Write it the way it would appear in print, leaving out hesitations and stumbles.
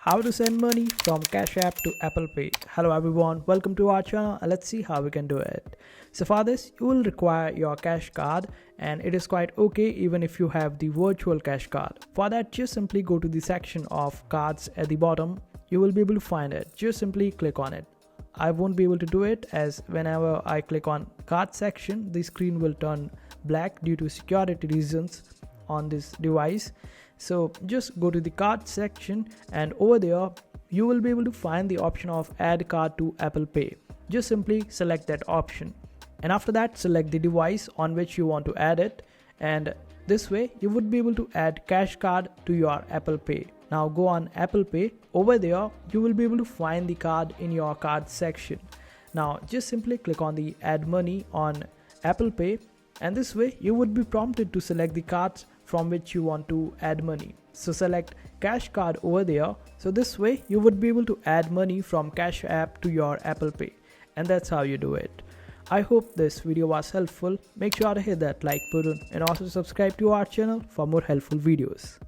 How to send money from Cash App to Apple Pay. Hello everyone, welcome to our channel and let's see how we can do it. So for this you will require your cash card, and it is quite okay even if you have the virtual cash card. For that, just simply go to the section of cards at the bottom. You will be able to find it. Just simply click on it. I won't be able to do it as whenever I click on card section the screen will turn black due to security reasons on this device. So just go to the card section, and over there you will be able to find the option of add card to Apple Pay. Just simply select that option, and after that select the device on which you want to add it, and this way you would be able to add cash card to your Apple Pay. Now go on Apple Pay. Over there you will be able to find the card in your card section. Now just simply click on the add money on Apple Pay, and this way you would be prompted to select the cards from which you want to add money. So select cash card over there. So this way you would be able to add money from Cash App to your Apple Pay, and that's how you do it. I hope this video was helpful. Make sure to hit that like button and also subscribe to our channel for more helpful videos.